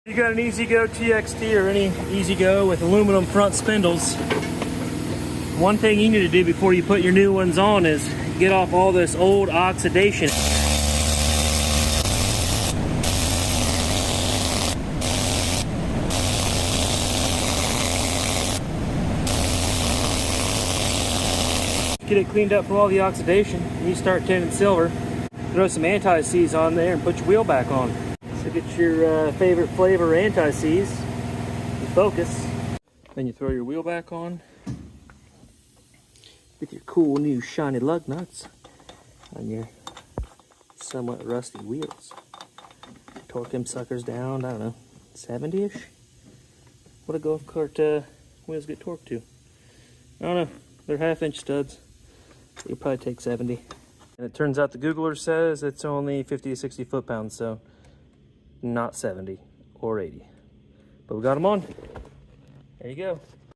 You got an ezgo TXT or any ezgo with aluminum front spindles. One thing you need to do before you put your new ones on is get off all this old oxidation. Get it cleaned up from all the oxidation, and you start tinting silver. Throw some anti-seize on there and put your wheel back on. So get your favorite flavor anti-seize, you focus, then you throw your wheel back on with your cool new shiny lug nuts on your somewhat rusty wheels. Torque them suckers down, I don't know, 70-ish? What do golf cart wheels get torqued to? I don't know, they're 1/2-inch studs. You'll probably take 70. And it turns out the Googler says it's only 50 to 60 foot-pounds, so not 70 or 80. But we got them on. There you go.